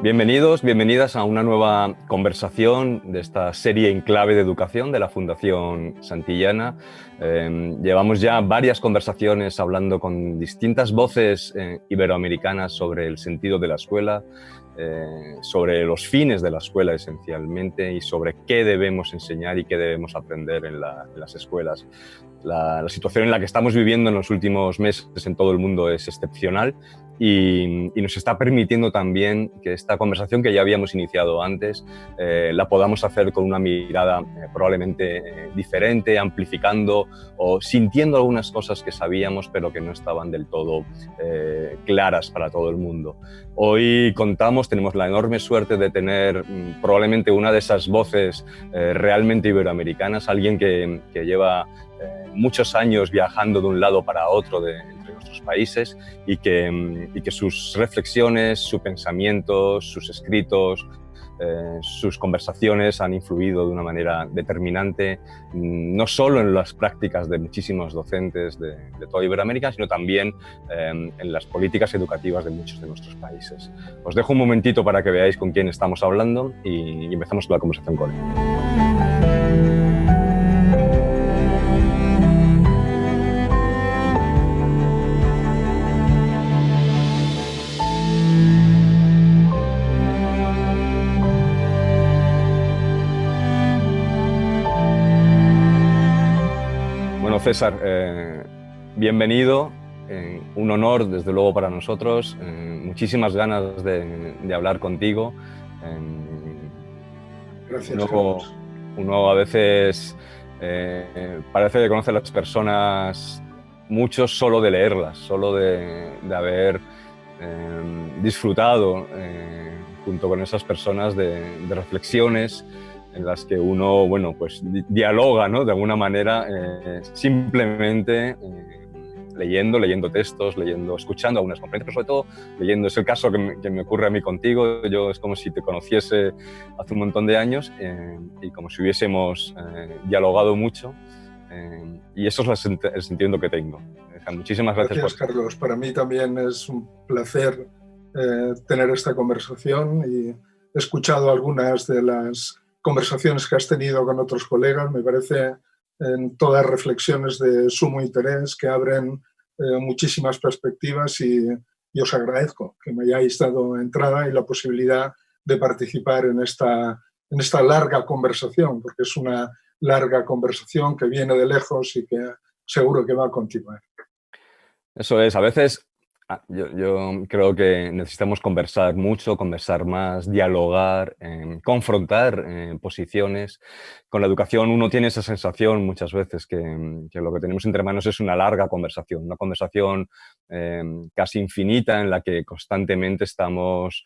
Bienvenidos, bienvenidas a una nueva conversación de esta serie en clave de educación de la Fundación Santillana. Llevamos ya varias conversaciones hablando con distintas voces iberoamericanas sobre el sentido de la escuela, sobre los fines de la escuela esencialmente y sobre qué debemos enseñar y qué debemos aprender en las escuelas. La situación en la que estamos viviendo en los últimos meses en todo el mundo es excepcional y nos está permitiendo también que esta conversación que ya habíamos iniciado antes la podamos hacer con una mirada probablemente diferente, amplificando o sintiendo algunas cosas que sabíamos pero que no estaban del todo claras para todo el mundo. Hoy tenemos la enorme suerte de tener probablemente una de esas voces realmente iberoamericanas, alguien que lleva muchos años viajando de un lado para otro entre nuestros países y que sus reflexiones, su pensamiento, sus escritos, sus conversaciones han influido de una manera determinante no solo en las prácticas de muchísimos docentes de toda Iberoamérica, sino también en las políticas educativas de muchos de nuestros países. Os dejo un momentito para que veáis con quién estamos hablando y empezamos la conversación con él. César, bienvenido, un honor desde luego para nosotros, muchísimas ganas de hablar contigo. Gracias, Carlos. Uno a veces parece que conoce a las personas mucho solo de leerlas, solo de haber disfrutado junto con esas personas de reflexiones en las que uno, pues dialoga, ¿no? De alguna manera, simplemente leyendo textos, escuchando algunas conferencias, pero sobre todo leyendo. Es el caso que me ocurre a mí contigo. Yo es como si te conociese hace un montón de años y como si hubiésemos dialogado mucho. Y eso es el sentido que tengo. Muchísimas gracias. Gracias, Carlos. Para mí también es un placer tener esta conversación y he escuchado algunas de las conversaciones que has tenido con otros colegas. Me parece en todas reflexiones de sumo interés que abren muchísimas perspectivas y os agradezco que me hayáis dado entrada y la posibilidad de participar en esta larga conversación, porque es una larga conversación que viene de lejos y que seguro que va a continuar. Eso es, a veces yo creo que necesitamos conversar mucho, conversar más, dialogar, confrontar posiciones. Con la educación uno tiene esa sensación muchas veces que lo que tenemos entre manos es una larga conversación, una conversación casi infinita en la que constantemente estamos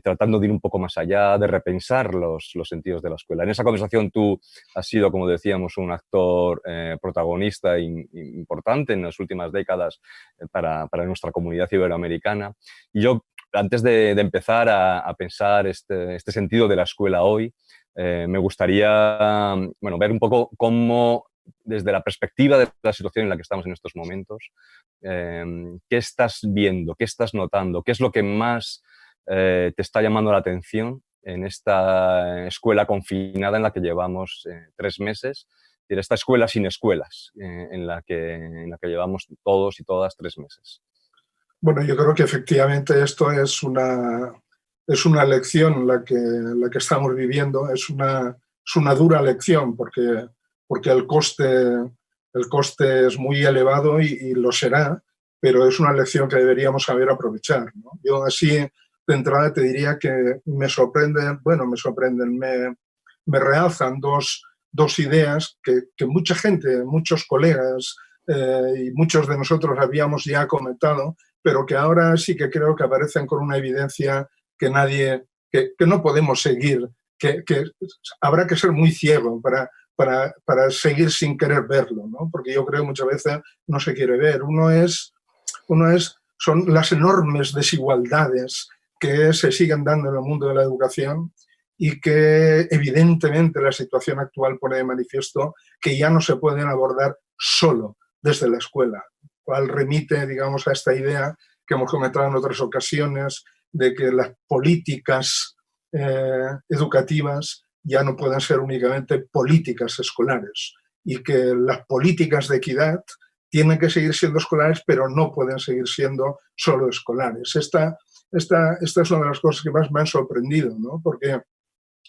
tratando de ir un poco más allá, de repensar los sentidos de la escuela. En esa conversación tú has sido, como decíamos, un actor protagonista importante en las últimas décadas para nuestra comunidad iberoamericana. Y yo, antes de empezar a pensar este sentido de la escuela hoy, me gustaría ver un poco cómo, desde la perspectiva de la situación en la que estamos en estos momentos, ¿qué estás viendo? ¿Qué estás notando? ¿Qué es lo que más te está llamando la atención en esta escuela confinada en la que llevamos 3 meses? En esta escuela sin escuelas en la que llevamos todos y todas 3 meses. Bueno, yo creo que efectivamente esto es una lección la que estamos viviendo, es una dura lección porque el coste es muy elevado y lo será, pero es una lección que deberíamos saber aprovechar, ¿no? Yo así de entrada te diría que me realzan dos ideas que mucha gente, muchos colegas y muchos de nosotros habíamos ya comentado, pero que ahora sí que creo que aparecen con una evidencia que no podemos seguir, que habrá que ser muy ciego para seguir sin querer verlo, ¿no? Porque yo creo que muchas veces no se quiere ver. Son las enormes desigualdades que se siguen dando en el mundo de la educación y que evidentemente la situación actual pone de manifiesto que ya no se pueden abordar solo desde la escuela, cual remite, digamos, a esta idea que hemos comentado en otras ocasiones de que las políticas educativas ya no pueden ser únicamente políticas escolares y que las políticas de equidad tienen que seguir siendo escolares, pero no pueden seguir siendo solo escolares. Esta es una de las cosas que más me han sorprendido, ¿no? Porque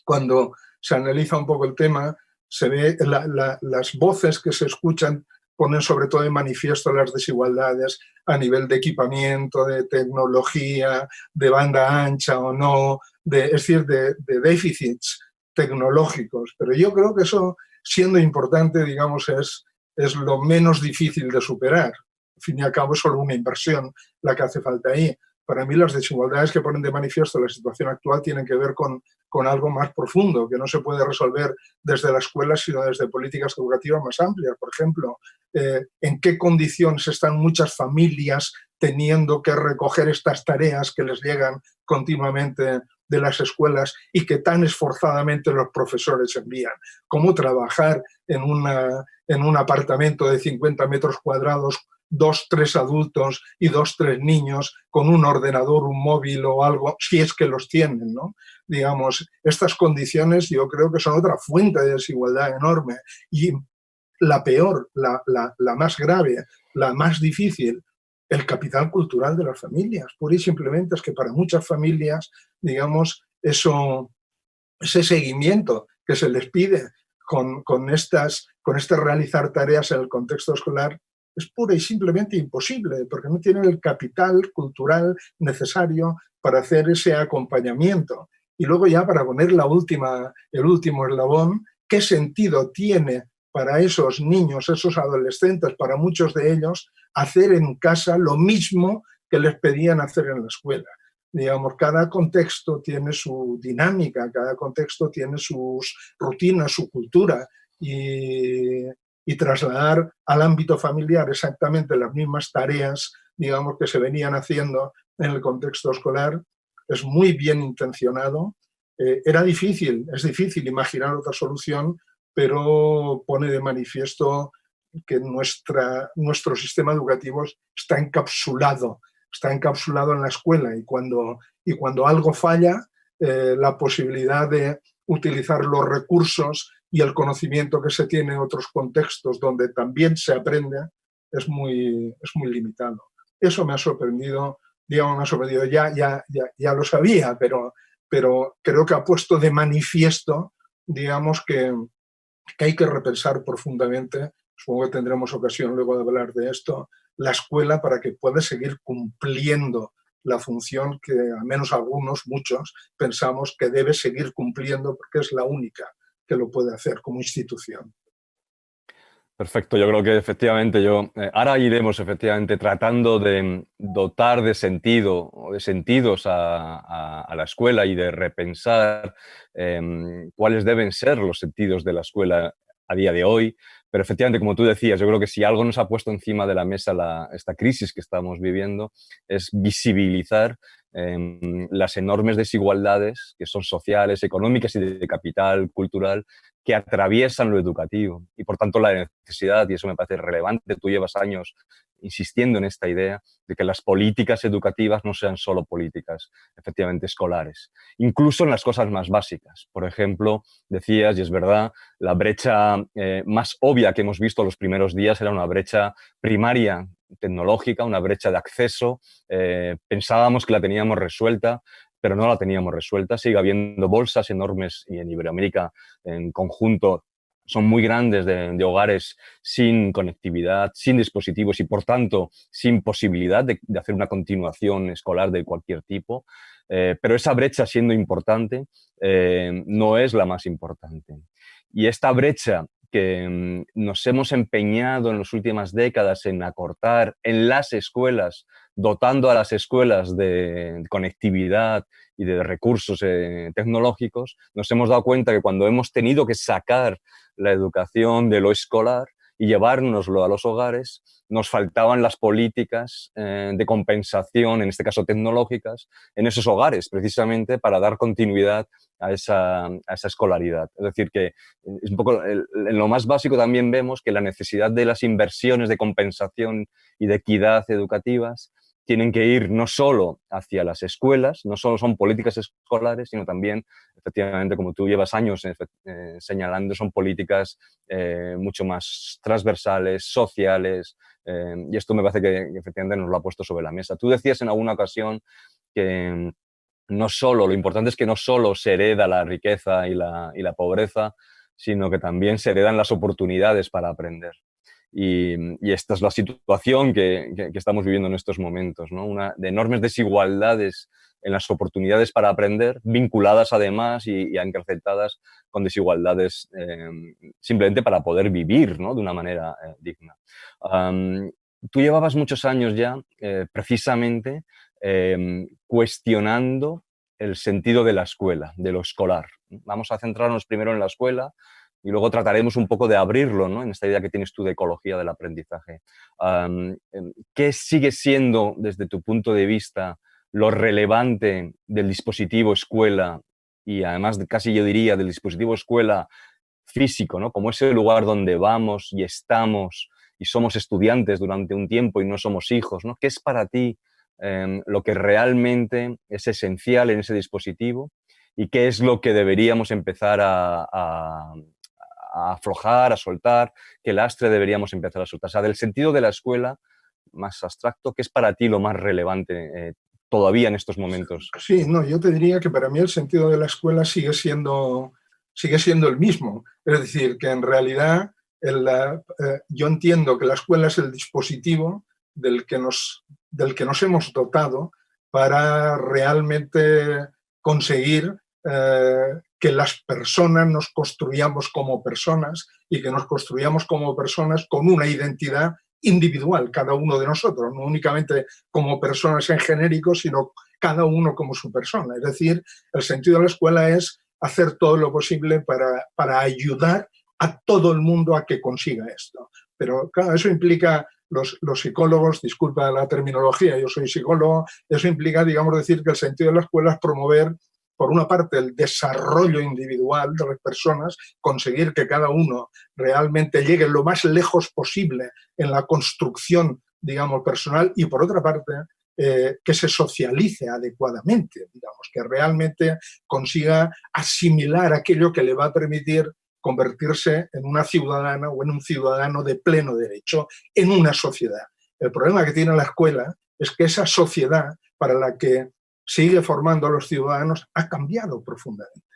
cuando se analiza un poco el tema, se ve las voces que se escuchan ponen sobre todo en manifiesto las desigualdades a nivel de equipamiento, de tecnología, de banda ancha o no, es decir, de déficits tecnológicos. Pero yo creo que eso, siendo importante, digamos, es lo menos difícil de superar. Al fin y al cabo es solo una inversión la que hace falta ahí. Para mí las desigualdades que ponen de manifiesto la situación actual tienen que ver con algo más profundo, que no se puede resolver desde la escuela, sino desde políticas educativas más amplias. Por ejemplo, en qué condiciones están muchas familias teniendo que recoger estas tareas que les llegan continuamente de las escuelas y que tan esforzadamente los profesores envían. Cómo trabajar en un apartamento de 50 metros cuadrados, 2, 3 adultos y 2, 3 niños con un ordenador, un móvil o algo, si es que los tienen, ¿no? Digamos, estas condiciones yo creo que son otra fuente de desigualdad enorme. Y la peor, la más grave, la más difícil, el capital cultural de las familias. Pura y simplemente es que para muchas familias, digamos, ese seguimiento que se les pide con este realizar tareas en el contexto escolar es pura y simplemente imposible, porque no tienen el capital cultural necesario para hacer ese acompañamiento. Y luego ya para poner el último eslabón, ¿qué sentido tiene para esos niños, esos adolescentes, para muchos de ellos, hacer en casa lo mismo que les pedían hacer en la escuela? Digamos, cada contexto tiene su dinámica, cada contexto tiene sus rutinas, su cultura, y trasladar al ámbito familiar exactamente las mismas tareas, digamos, que se venían haciendo en el contexto escolar, es muy bien intencionado. Es difícil imaginar otra solución, pero pone de manifiesto que nuestro sistema educativo está encapsulado en la escuela, y cuando algo falla, la posibilidad de utilizar los recursos y el conocimiento que se tiene en otros contextos donde también se aprende es muy limitado. Eso me ha sorprendido, digamos, ya lo sabía, pero creo que ha puesto de manifiesto, digamos, que hay que repensar profundamente, supongo que tendremos ocasión luego de hablar de esto, la escuela para que pueda seguir cumpliendo la función que al menos muchos, pensamos que debe seguir cumpliendo porque es la única que lo puede hacer como institución. Perfecto, yo creo que efectivamente ahora iremos efectivamente tratando de dotar de sentido o de sentidos a la escuela y de repensar cuáles deben ser los sentidos de la escuela a día de hoy. Pero efectivamente, como tú decías, yo creo que si algo nos ha puesto encima de la mesa esta crisis que estamos viviendo es visibilizar las enormes desigualdades que son sociales, económicas y de capital cultural que atraviesan lo educativo, y por tanto la necesidad, y eso me parece relevante, tú llevas años insistiendo en esta idea de que las políticas educativas no sean solo políticas efectivamente escolares, incluso en las cosas más básicas. Por ejemplo, decías, y es verdad, la brecha más obvia que hemos visto los primeros días era una brecha primaria tecnológica, una brecha de acceso. Pensábamos que la teníamos resuelta, pero no la teníamos resuelta. Sigue habiendo bolsas enormes, y en Iberoamérica en conjunto son muy grandes, de hogares sin conectividad, sin dispositivos y, por tanto, sin posibilidad de hacer una continuación escolar de cualquier tipo. Pero esa brecha, siendo importante, no es la más importante. Y esta brecha que nos hemos empeñado en las últimas décadas en acortar en las escuelas, dotando a las escuelas de conectividad y de recursos tecnológicos, nos hemos dado cuenta que cuando hemos tenido que sacar la educación de lo escolar y llevárnoslo a los hogares, nos faltaban las políticas de compensación, en este caso tecnológicas, en esos hogares, precisamente para dar continuidad a esa escolaridad. Es decir, que es un poco, en lo más básico también vemos que la necesidad de las inversiones de compensación y de equidad educativas tienen que ir no solo hacia las escuelas, no solo son políticas escolares, sino también, efectivamente, como tú llevas años señalando, son políticas mucho más transversales, sociales, y esto me parece que efectivamente nos lo ha puesto sobre la mesa. Tú decías en alguna ocasión que no solo, lo importante es que no solo se hereda la riqueza y la pobreza, sino que también se heredan las oportunidades para aprender. Y esta es la situación que estamos viviendo en estos momentos, ¿no? De enormes desigualdades en las oportunidades para aprender, vinculadas además y acrecentadas con desigualdades simplemente para poder vivir, ¿no? De una manera digna. Tú llevabas muchos años ya precisamente cuestionando el sentido de la escuela, de lo escolar. Vamos a centrarnos primero en la escuela y luego trataremos un poco de abrirlo, ¿no? En esta idea que tienes tú de ecología del aprendizaje. ¿Qué sigue siendo, desde tu punto de vista, lo relevante del dispositivo escuela y además casi yo diría del dispositivo escuela físico, ¿no? Como ese lugar donde vamos y estamos y somos estudiantes durante un tiempo y no somos hijos, ¿no? ¿Qué es para ti lo que realmente es esencial en ese dispositivo y qué es lo que deberíamos empezar a aflojar, a soltar, qué lastre deberíamos empezar a soltar? O sea, del sentido de la escuela más abstracto, ¿qué es para ti lo más relevante todavía en estos momentos? Sí, no, yo te diría que para mí el sentido de la escuela sigue siendo el mismo. Es decir, que en realidad yo entiendo que la escuela es el dispositivo del que nos hemos dotado para realmente conseguir que las personas nos construyamos como personas y que nos construyamos como personas con una identidad individual, cada uno de nosotros, no únicamente como personas en genérico, sino cada uno como su persona. Es decir, el sentido de la escuela es hacer todo lo posible para ayudar a todo el mundo a que consiga esto. Pero claro, eso implica, los psicólogos, disculpa la terminología, yo soy psicólogo, eso implica, digamos, decir que el sentido de la escuela es promover, por una parte, el desarrollo individual de las personas, conseguir que cada uno realmente llegue lo más lejos posible en la construcción, digamos, personal, y por otra parte, que se socialice adecuadamente, digamos, que realmente consiga asimilar aquello que le va a permitir convertirse en una ciudadana o en un ciudadano de pleno derecho en una sociedad. El problema que tiene la escuela es que esa sociedad para la que sigue formando a los ciudadanos ha cambiado profundamente.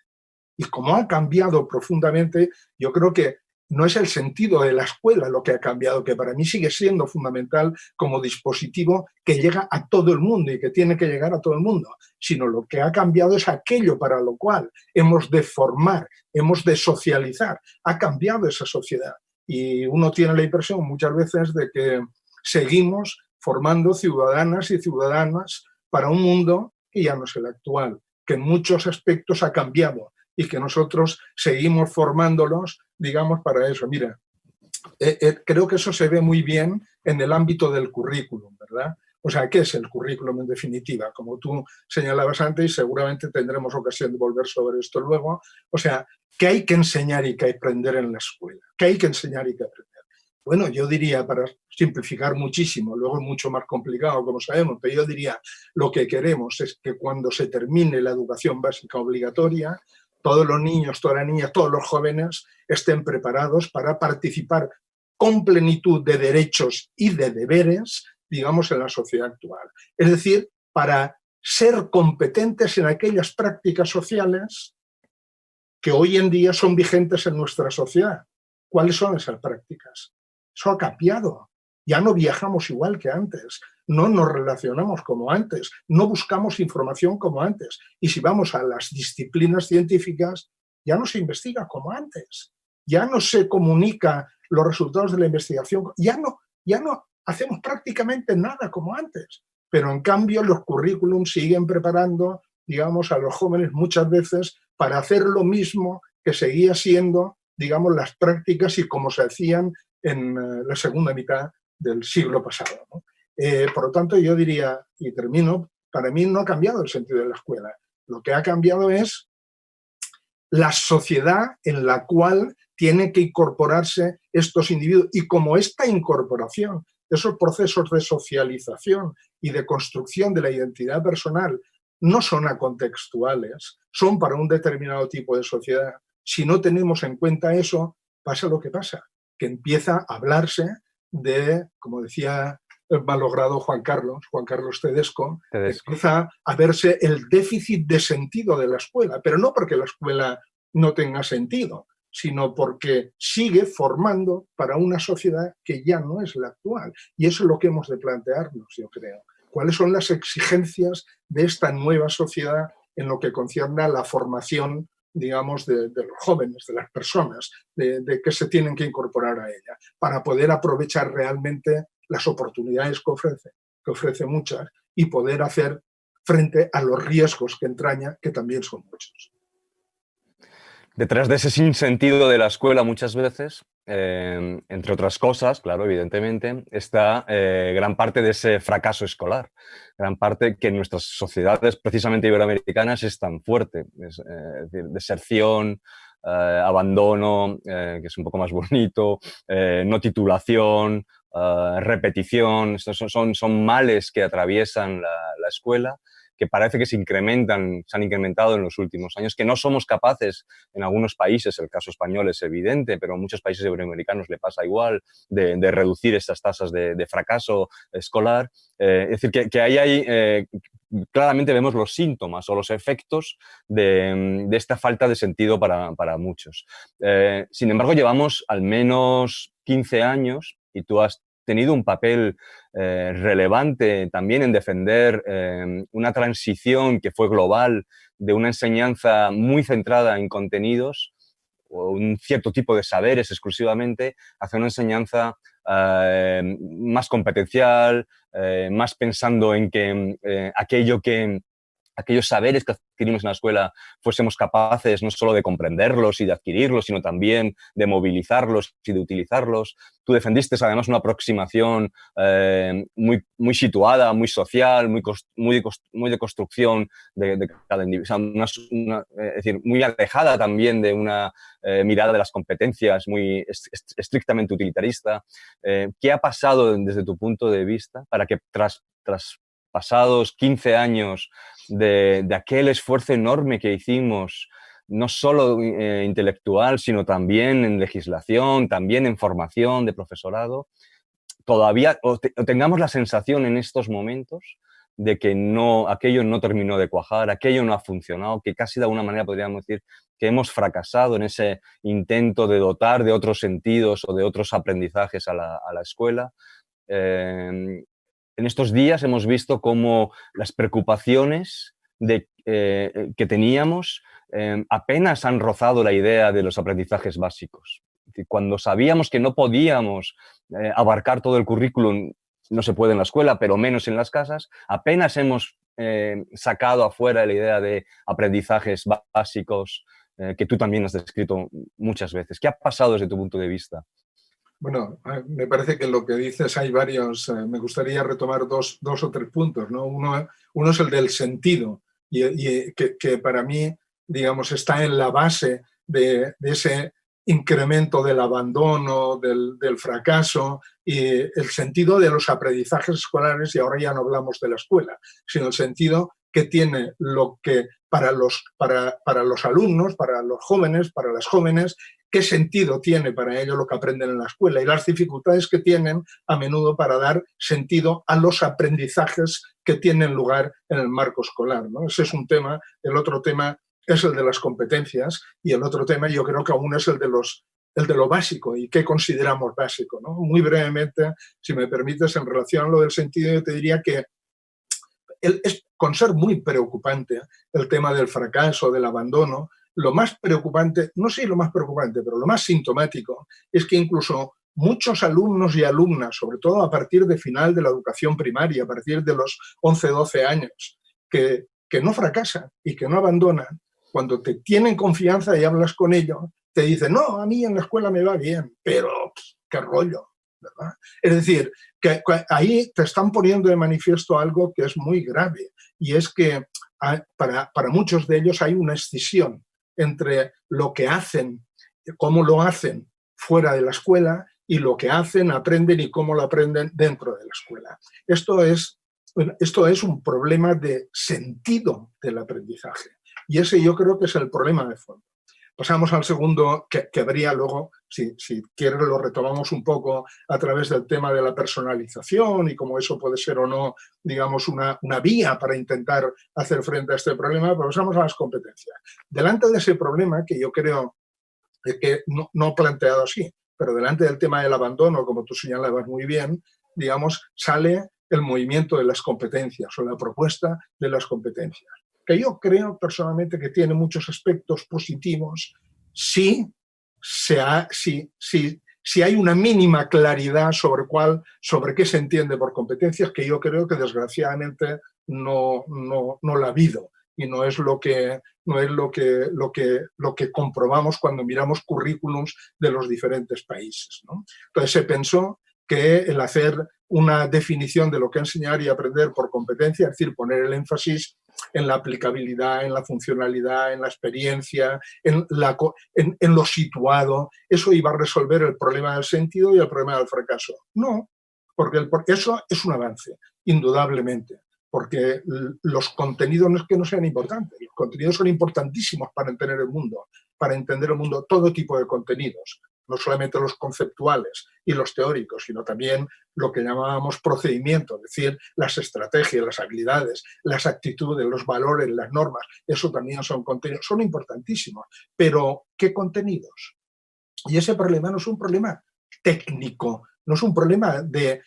Y como ha cambiado profundamente, yo creo que no es el sentido de la escuela lo que ha cambiado, que para mí sigue siendo fundamental como dispositivo que llega a todo el mundo y que tiene que llegar a todo el mundo, sino lo que ha cambiado es aquello para lo cual hemos de formar, hemos de socializar. Ha cambiado esa sociedad y uno tiene la impresión muchas veces de que seguimos formando ciudadanas y ciudadanas para un mundo que ya no es el actual, que en muchos aspectos ha cambiado y que nosotros seguimos formándolos, digamos, para eso. Mira, creo que eso se ve muy bien en el ámbito del currículum, ¿verdad? O sea, ¿qué es el currículum en definitiva? Como tú señalabas antes, y seguramente tendremos ocasión de volver sobre esto luego. O sea, ¿qué hay que enseñar y que aprender en la escuela? ¿Qué hay que enseñar y que aprender? Bueno, yo diría, para simplificar muchísimo, luego es mucho más complicado, como sabemos, pero yo diría, lo que queremos es que cuando se termine la educación básica obligatoria, todos los niños, todas las niñas, todos los jóvenes estén preparados para participar con plenitud de derechos y de deberes, digamos, en la sociedad actual. Es decir, para ser competentes en aquellas prácticas sociales que hoy en día son vigentes en nuestra sociedad. ¿Cuáles son esas prácticas? Eso ha cambiado. Ya no viajamos igual que antes, no nos relacionamos como antes, no buscamos información como antes. Y si vamos a las disciplinas científicas, ya no se investiga como antes, ya no se comunica los resultados de la investigación, ya no hacemos prácticamente nada como antes. Pero en cambio los currículums siguen preparando, digamos, a los jóvenes muchas veces para hacer lo mismo que seguía siendo, digamos, las prácticas y como se hacían en la segunda mitad del siglo pasado, ¿no? Por lo tanto, yo diría, y termino, para mí no ha cambiado el sentido de la escuela. Lo que ha cambiado es la sociedad en la cual tienen que incorporarse estos individuos. Y como esta incorporación esos procesos de socialización y de construcción de la identidad personal no son acontextuales, son para un determinado tipo de sociedad. Si no tenemos en cuenta eso, pasa lo que pasa, que empieza a hablarse de, como decía el malogrado Juan Carlos Tedesco, empieza a verse el déficit de sentido de la escuela, pero no porque la escuela no tenga sentido, sino porque sigue formando para una sociedad que ya no es la actual. Y eso es lo que hemos de plantearnos, yo creo. ¿Cuáles son las exigencias de esta nueva sociedad en lo que concierne a la formación, digamos, de los jóvenes, de las personas, de que se tienen que incorporar a ella, para poder aprovechar realmente las oportunidades que ofrece muchas, y poder hacer frente a los riesgos que entraña, que también son muchos? Detrás de ese sinsentido de la escuela muchas veces, entre otras cosas, claro, evidentemente, está gran parte de ese fracaso escolar, gran parte que en nuestras sociedades, precisamente iberoamericanas, es tan fuerte. Es decir, deserción, abandono, que es un poco más bonito, no titulación, repetición. Estos son males que atraviesan la escuela, que parece que se han incrementado en los últimos años, que no somos capaces en algunos países, el caso español es evidente, pero en muchos países iberoamericanos le pasa igual, de reducir estas tasas de fracaso escolar. Es decir, que ahí hay, claramente vemos los síntomas o los efectos de esta falta de sentido para muchos. Sin embargo, llevamos al menos 15 años y tú has tenido un papel relevante también en defender una transición que fue global de una enseñanza muy centrada en contenidos o un cierto tipo de saberes exclusivamente hacia una enseñanza más competencial, más pensando en que aquellos saberes que adquirimos en la escuela fuésemos capaces no solo de comprenderlos y de adquirirlos, sino también de movilizarlos y de utilizarlos. Tú defendiste además una aproximación muy situada, muy social, muy de construcción de cada individuo. Es decir, muy alejada también de una mirada de las competencias muy estrictamente utilitarista. ¿Qué ha pasado desde tu punto de vista para que tras pasados 15 años de aquel esfuerzo enorme que hicimos, no solo intelectual, sino también en legislación, también en formación de profesorado, todavía tengamos la sensación en estos momentos de que aquello no terminó de cuajar, aquello no ha funcionado, que casi de alguna manera podríamos decir que hemos fracasado en ese intento de dotar de otros sentidos o de otros aprendizajes a la escuela? En estos días hemos visto cómo las preocupaciones que teníamos apenas han rozado la idea de los aprendizajes básicos. Es decir, cuando sabíamos que no podíamos abarcar todo el currículum, no se puede en la escuela, pero menos en las casas, apenas hemos sacado afuera la idea de aprendizajes básicos que tú también has descrito muchas veces. ¿Qué ha pasado desde tu punto de vista? Bueno, me parece que en lo que dices hay varios, me gustaría retomar dos o tres puntos, ¿no? Uno es el del sentido, y que para mí, digamos, está en la base de ese incremento del abandono, del fracaso, y el sentido de los aprendizajes escolares, y ahora ya no hablamos de la escuela, sino el sentido que tiene lo que para los alumnos, para los jóvenes, para las jóvenes, qué sentido tiene para ellos lo que aprenden en la escuela y las dificultades que tienen a menudo para dar sentido a los aprendizajes que tienen lugar en el marco escolar, ¿no? Ese es un tema. El otro tema es el de las competencias, y el otro tema yo creo que aún es el de lo básico y qué consideramos básico, ¿no? Muy brevemente, si me permites, en relación a lo del sentido, yo te diría que es con ser muy preocupante el tema del fracaso, del abandono. Lo más preocupante, no sé lo más preocupante, pero lo más sintomático es que incluso muchos alumnos y alumnas, sobre todo a partir de final de la educación primaria, a partir de los 11, 12 años, que no fracasan y que no abandonan, cuando te tienen confianza y hablas con ellos, te dicen, no, a mí en la escuela me va bien, pero qué rollo, ¿verdad? Es decir, que ahí te están poniendo de manifiesto algo que es muy grave, y es que para muchos de ellos hay una escisión entre lo que hacen, cómo lo hacen fuera de la escuela, y lo que hacen, aprenden y cómo lo aprenden dentro de la escuela. Esto es un problema de sentido del aprendizaje y ese yo creo que es el problema de fondo. Pasamos al segundo, que habría luego, si quieres lo retomamos un poco a través del tema de la personalización y cómo eso puede ser o no, digamos, una vía para intentar hacer frente a este problema, pero pasamos a las competencias. Delante de ese problema, que yo creo que no planteado así, pero delante del tema del abandono, como tú señalabas muy bien, digamos, sale el movimiento de las competencias o la propuesta de las competencias, que yo creo personalmente que tiene muchos aspectos positivos si hay una mínima claridad sobre qué se entiende por competencias, que yo creo que desgraciadamente no la ha habido y no es lo que comprobamos cuando miramos currículums de los diferentes países, ¿no? Entonces se pensó que el hacer una definición de lo que enseñar y aprender por competencia, es decir, poner el énfasis en la aplicabilidad, en la funcionalidad, en la experiencia, en lo situado, eso iba a resolver el problema del sentido y el problema del fracaso. No, porque eso es un avance, indudablemente, porque los contenidos no es que no sean importantes, los contenidos son importantísimos para entender el mundo, todo tipo de contenidos, no solamente los conceptuales y los teóricos, sino también lo que llamábamos procedimiento, es decir, las estrategias, las habilidades, las actitudes, los valores, las normas, eso también son contenidos, son importantísimos. Pero, ¿qué contenidos? Y ese problema no es un problema técnico, no es un problema de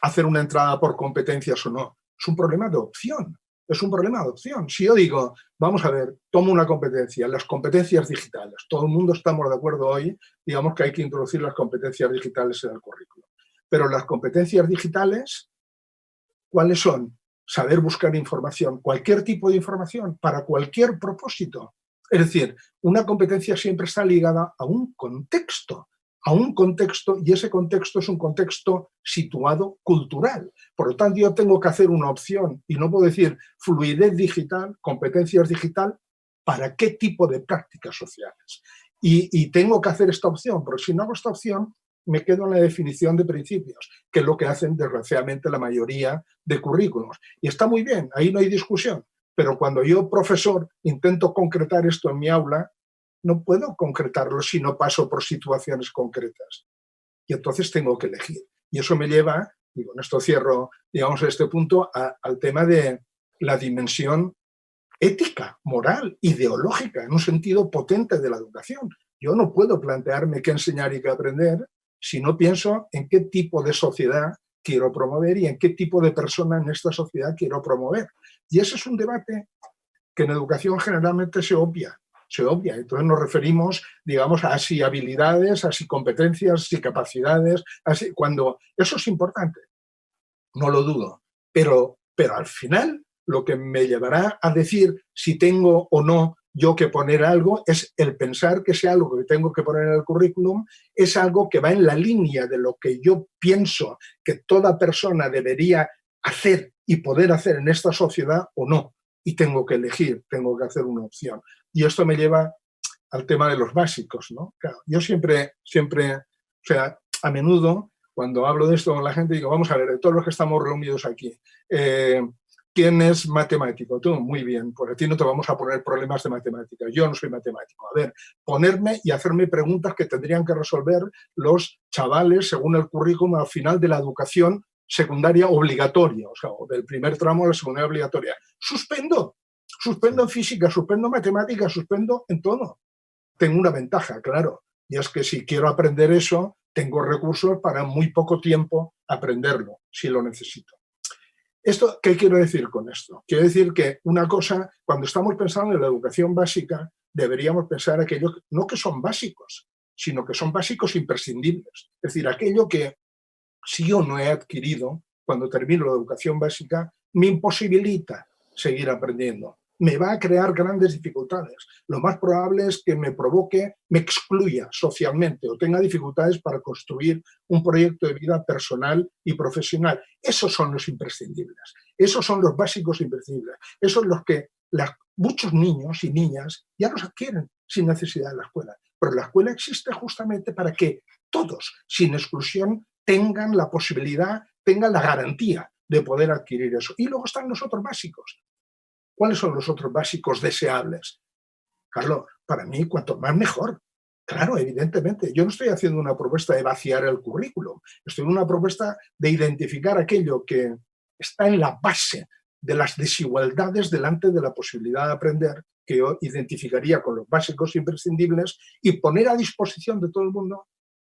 hacer una entrada por competencias o no, es un problema de opción. Es un problema de opción. Si yo digo, vamos a ver, tomo una competencia, las competencias digitales, todo el mundo estamos de acuerdo hoy, digamos que hay que introducir las competencias digitales en el currículo. Pero las competencias digitales, ¿cuáles son? Saber buscar información, cualquier tipo de información, para cualquier propósito. Es decir, una competencia siempre está ligada a un contexto, y ese contexto es un contexto situado cultural. Por lo tanto, yo tengo que hacer una opción y no puedo decir fluidez digital, competencias digital, ¿para qué tipo de prácticas sociales? Y tengo que hacer esta opción, porque si no hago esta opción, me quedo en la definición de principios, que es lo que hacen desgraciadamente la mayoría de currículos. Y está muy bien, ahí no hay discusión, pero cuando yo, profesor, intento concretar esto en mi aula, no puedo concretarlo si no paso por situaciones concretas. Y entonces tengo que elegir. Y eso me lleva, y con esto cierro, digamos, este punto, al tema de la dimensión ética, moral, ideológica, en un sentido potente de la educación. Yo no puedo plantearme qué enseñar y qué aprender si no pienso en qué tipo de sociedad quiero promover y en qué tipo de persona en esta sociedad quiero promover. Y ese es un debate que en educación generalmente se obvia. Entonces nos referimos, digamos, a si habilidades, a si competencias, si capacidades, cuando eso es importante, no lo dudo, pero al final lo que me llevará a decir si tengo o no yo que poner algo es el pensar que sea algo que tengo que poner en el currículum, es algo que va en la línea de lo que yo pienso que toda persona debería hacer y poder hacer en esta sociedad o no. Y tengo que elegir, tengo que hacer una opción. Y esto me lleva al tema de los básicos, ¿no? Claro, yo siempre, o sea, a menudo, cuando hablo de esto con la gente, digo, vamos a ver, de todos los que estamos reunidos aquí, ¿quién es matemático? Tú, muy bien, pues a ti no te vamos a poner problemas de matemática. Yo no soy matemático. A ver, ponerme y hacerme preguntas que tendrían que resolver los chavales según el currículum al final de la educación secundaria obligatoria, o sea, del primer tramo a la secundaria obligatoria. Suspendo en física, suspendo en matemáticas, suspendo en todo. Tengo una ventaja, claro, y es que si quiero aprender eso, tengo recursos para en muy poco tiempo aprenderlo, si lo necesito. ¿Qué quiero decir con esto? Quiero decir que una cosa, cuando estamos pensando en la educación básica, deberíamos pensar aquello, no que son básicos, sino que son básicos imprescindibles. Es decir, aquello que si yo no he adquirido, cuando termino la educación básica, me imposibilita seguir aprendiendo. Me va a crear grandes dificultades. Lo más probable es que me provoque, me excluya socialmente o tenga dificultades para construir un proyecto de vida personal y profesional. Esos son los imprescindibles. Esos son los básicos imprescindibles. Esos son los que muchos niños y niñas ya los adquieren sin necesidad de la escuela. Pero la escuela existe justamente para que todos, sin exclusión, tengan la posibilidad, tengan la garantía de poder adquirir eso. Y luego están los otros básicos. ¿Cuáles son los otros básicos deseables? Carlos, para mí, cuanto más mejor. Claro, evidentemente. Yo no estoy haciendo una propuesta de vaciar el currículum. Estoy en una propuesta de identificar aquello que está en la base de las desigualdades delante de la posibilidad de aprender, que yo identificaría con los básicos imprescindibles, y poner a disposición de todo el mundo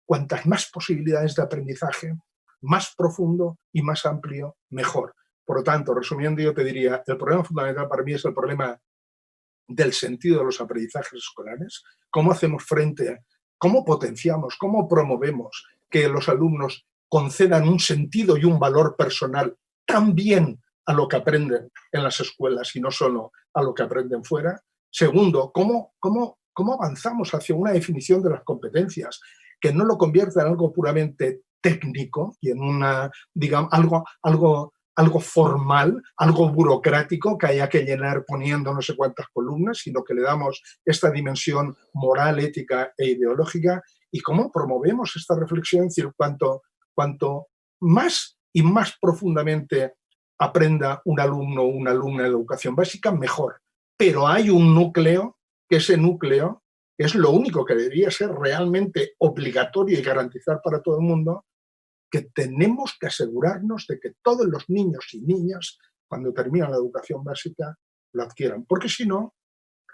cuantas más posibilidades de aprendizaje, más profundo y más amplio, mejor. Por lo tanto, resumiendo, yo te diría, el problema fundamental para mí es el problema del sentido de los aprendizajes escolares, cómo hacemos frente, cómo potenciamos, cómo promovemos que los alumnos concedan un sentido y un valor personal también a lo que aprenden en las escuelas y no solo a lo que aprenden fuera. Segundo, cómo avanzamos hacia una definición de las competencias que no lo convierta en algo puramente técnico y en una, digamos, algo formal, algo burocrático que haya que llenar poniendo no sé cuántas columnas, sino que le damos esta dimensión moral, ética e ideológica. Y cómo promovemos esta reflexión, es decir, cuanto más y más profundamente aprenda un alumno o una alumna de educación básica, mejor. Pero hay un núcleo, que ese núcleo es lo único que debería ser realmente obligatorio y garantizar para todo el mundo, que tenemos que asegurarnos de que todos los niños y niñas, cuando terminan la educación básica, lo adquieran. Porque si no,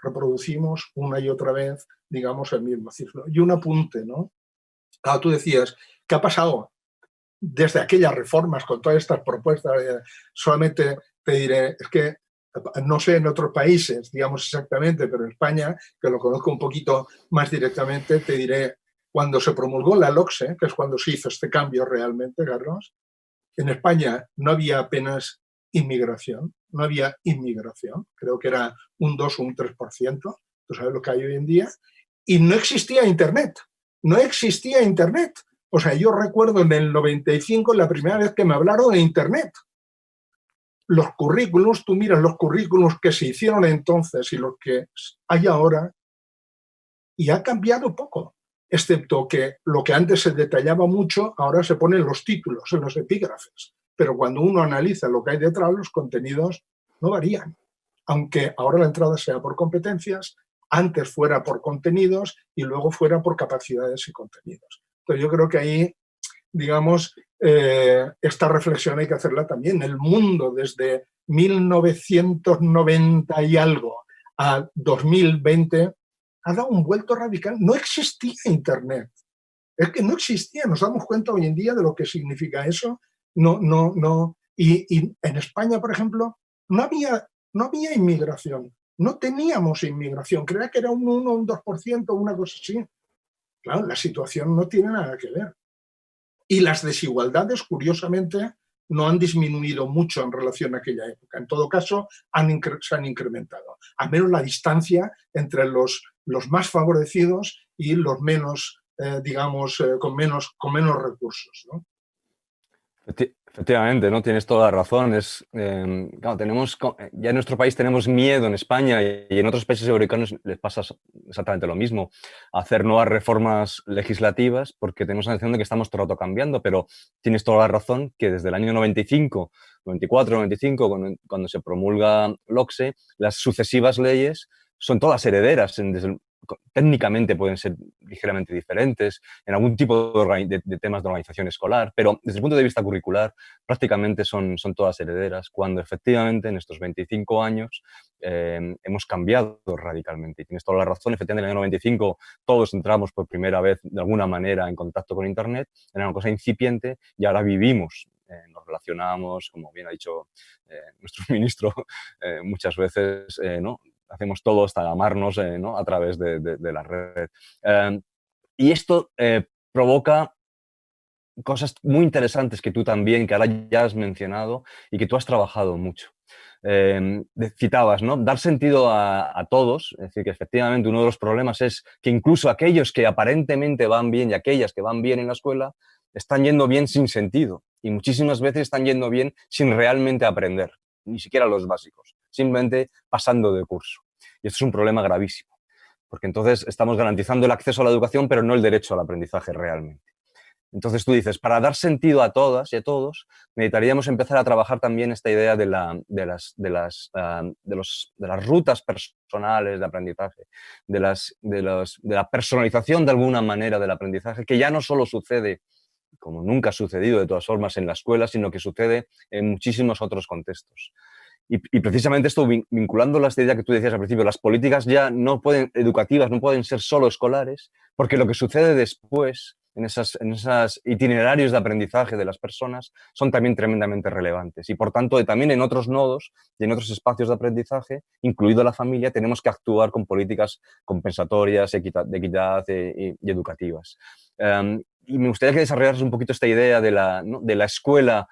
reproducimos una y otra vez, digamos, el mismo ciclo. Y un apunte, ¿no? Claro, tú decías, ¿qué ha pasado desde aquellas reformas con todas estas propuestas? Solamente te diré, es que no sé en otros países, digamos exactamente, pero en España, que lo conozco un poquito más directamente, te diré, cuando se promulgó la LOCSE, que es cuando se hizo este cambio realmente, Carlos, en España no había apenas inmigración, no había inmigración, creo que era un 2 o un 3%, tú sabes lo que hay hoy en día, y no existía Internet, no existía Internet. O sea, yo recuerdo en el 95 la primera vez que me hablaron de Internet. Los currículos, tú miras los currículos que se hicieron entonces y los que hay ahora, y ha cambiado poco, excepto que lo que antes se detallaba mucho, ahora se ponen los títulos en los epígrafes. Pero cuando uno analiza lo que hay detrás, los contenidos no varían. Aunque ahora la entrada sea por competencias, antes fuera por contenidos y luego fuera por capacidades y contenidos. Entonces yo creo que ahí, digamos, esta reflexión hay que hacerla también. El mundo desde 1990 y algo a 2020 ha dado un vuelto radical. No existía Internet. Es que no existía. Nos damos cuenta hoy en día de lo que significa eso. No. Y en España, por ejemplo, no había inmigración. No teníamos inmigración. Creía que era un 1 o un 2%, una cosa así. Claro, la situación no tiene nada que ver. Y las desigualdades, curiosamente, no han disminuido mucho en relación a aquella época. En todo caso, se han incrementado. Al menos la distancia entre los más favorecidos y los menos, digamos, con menos recursos, ¿no? Efectivamente, ¿no? Tienes toda la razón. Claro, ya en nuestro país tenemos miedo en España y en otros países europeos les pasa exactamente lo mismo, a hacer nuevas reformas legislativas porque tenemos la sensación de que estamos todo el rato cambiando, pero tienes toda la razón que desde el año 95, 94, 95, cuando se promulga LOCSE, las sucesivas leyes son todas herederas, técnicamente pueden ser ligeramente diferentes en algún tipo de temas de organización escolar, pero desde el punto de vista curricular prácticamente son todas herederas, cuando efectivamente en estos 25 años hemos cambiado radicalmente. Y tienes toda la razón, efectivamente en el año 95 todos entramos por primera vez de alguna manera en contacto con Internet, era una cosa incipiente y ahora vivimos. Nos relacionamos, como bien ha dicho nuestro ministro muchas veces, ¿no? Hacemos todo hasta amarnos ¿no? a través de la red. Y esto provoca cosas muy interesantes que tú también, que ahora ya has mencionado y que tú has trabajado mucho. Citabas, ¿no? Dar sentido a todos, es decir, que efectivamente uno de los problemas es que incluso aquellos que aparentemente van bien y aquellas que van bien en la escuela están yendo bien sin sentido y muchísimas veces están yendo bien sin realmente aprender, ni siquiera los básicos, simplemente pasando de curso. Y esto es un problema gravísimo. porque entonces estamos garantizando el acceso a la educación, pero no el derecho al aprendizaje realmente. Entonces tú dices, para dar sentido a todas y a todos, necesitaríamos empezar a trabajar también esta idea de las rutas personales de aprendizaje, de la personalización de alguna manera del aprendizaje, que ya no solo sucede, como nunca ha sucedido de todas formas en la escuela, sino que sucede en muchísimos otros contextos. Y precisamente esto, vinculando a esta idea que tú decías al principio, las políticas ya no pueden, educativas, no pueden ser solo escolares, porque lo que sucede después en esos itinerarios de aprendizaje de las personas son también tremendamente relevantes. Y por tanto, también en otros nodos y en otros espacios de aprendizaje, incluido la familia, tenemos que actuar con políticas compensatorias, de equidad y educativas. Y me gustaría que desarrollaras un poquito esta idea ¿no?, de la escuela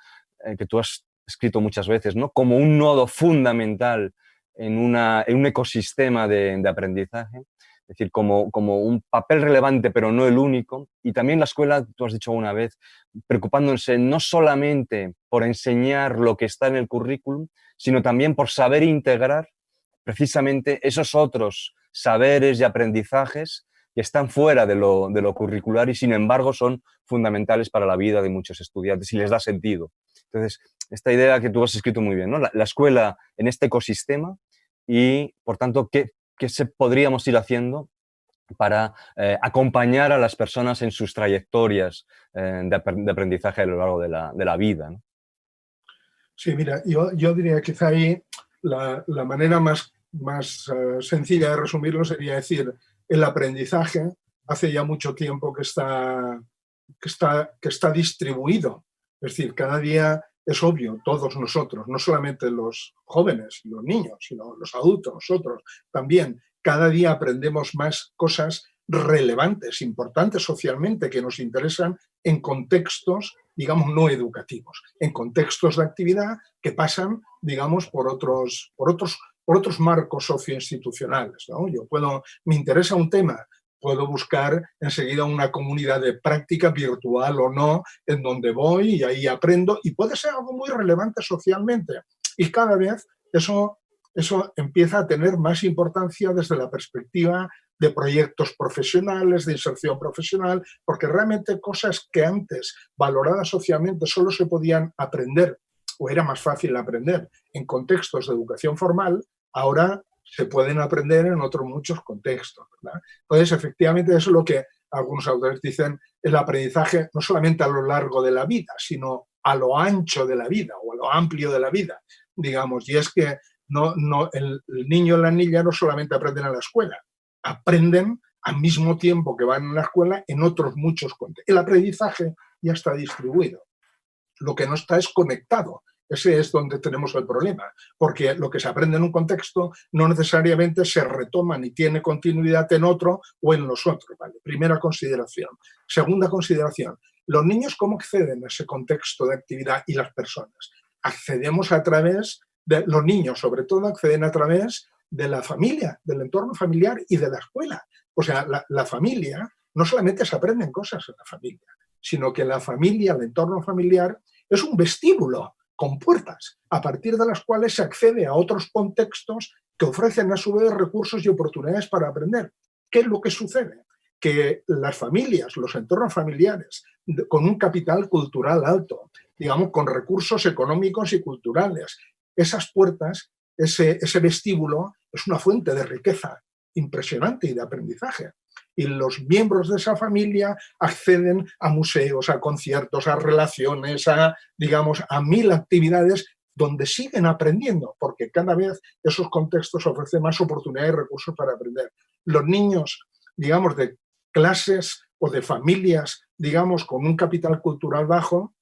que tú has escrito muchas veces, ¿no?, como un nodo fundamental en un ecosistema de aprendizaje, es decir, como un papel relevante, pero no el único. Y también la escuela, tú has dicho una vez, preocupándose no solamente por enseñar lo que está en el currículum, sino también por saber integrar precisamente esos otros saberes y aprendizajes que están fuera de lo curricular y, sin embargo, son fundamentales para la vida de muchos estudiantes y les da sentido. Entonces, esta idea que tú has escrito muy bien, ¿no? La escuela en este ecosistema y, por tanto, ¿qué podríamos ir haciendo para acompañar a las personas en sus trayectorias de aprendizaje a lo largo de la vida, ¿no? Sí, mira, yo diría quizá ahí la manera más sencilla de resumirlo sería decir, el aprendizaje hace ya mucho tiempo que está distribuido. Es decir, cada día es obvio, todos nosotros, no solamente los jóvenes, los niños, sino los adultos, nosotros también, cada día aprendemos más cosas relevantes, importantes socialmente, que nos interesan en contextos, digamos, no educativos, en contextos de actividad que pasan, digamos, por otros marcos socioinstitucionales, ¿no? Me interesa un tema, puedo buscar enseguida una comunidad de práctica virtual o no, en donde voy y ahí aprendo, y puede ser algo muy relevante socialmente. Y cada vez eso empieza a tener más importancia desde la perspectiva de proyectos profesionales, de inserción profesional, porque realmente cosas que antes, valoradas socialmente, solo se podían aprender o era más fácil aprender en contextos de educación formal, ahora se pueden aprender en otros muchos contextos, ¿verdad? Entonces, efectivamente, eso es lo que algunos autores dicen, el aprendizaje no solamente a lo largo de la vida, sino a lo ancho de la vida o a lo amplio de la vida, digamos. Y es que el niño o la niña no solamente aprenden en la escuela, aprenden al mismo tiempo que van a la escuela en otros muchos contextos. El aprendizaje ya está distribuido. Lo que no está es conectado. Ese es donde tenemos el problema, porque lo que se aprende en un contexto no necesariamente se retoma ni tiene continuidad en otro o en los otros, ¿vale? Primera consideración. Segunda consideración, los niños, ¿cómo acceden a ese contexto de actividad y las personas? Accedemos a través de, los niños sobre todo acceden a través de la familia, del entorno familiar y de la escuela. O sea, la familia, no solamente se aprenden cosas en la familia, sino que la familia, el entorno familiar, es un vestíbulo con puertas, a partir de las cuales se accede a otros contextos que ofrecen a su vez recursos y oportunidades para aprender. ¿Qué es lo que sucede? Que las familias, los entornos familiares, con un capital cultural alto, digamos, con recursos económicos y culturales, esas puertas, ese vestíbulo, es una fuente de riqueza impresionante y de aprendizaje. Y los miembros de esa familia acceden a museos, a conciertos, a relaciones, digamos, a 1000 actividades donde siguen aprendiendo, porque cada vez esos contextos ofrecen más oportunidades y recursos para aprender. Los niños, digamos, de clases o de familias, digamos, con un capital cultural bajo,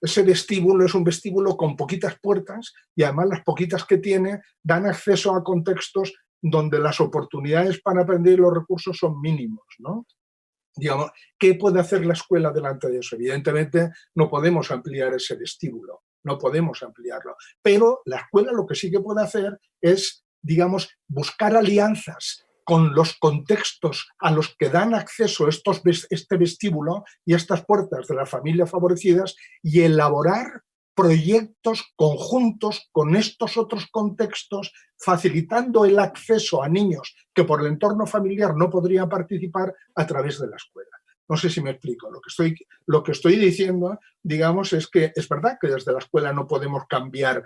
ese vestíbulo es un vestíbulo con poquitas puertas y además las poquitas que tiene dan acceso a contextos donde las oportunidades para aprender los recursos son mínimos, ¿no? Digamos, ¿qué puede hacer la escuela delante de eso? Evidentemente no podemos ampliar ese vestíbulo, no podemos ampliarlo, pero la escuela lo que sí que puede hacer es, digamos, buscar alianzas con los contextos a los que dan acceso este vestíbulo y estas puertas de las familias favorecidas y elaborar proyectos conjuntos con estos otros contextos, facilitando el acceso a niños que por el entorno familiar no podrían participar a través de la escuela. No sé si me explico. Lo que estoy diciendo, digamos, es que es verdad que desde la escuela no podemos cambiar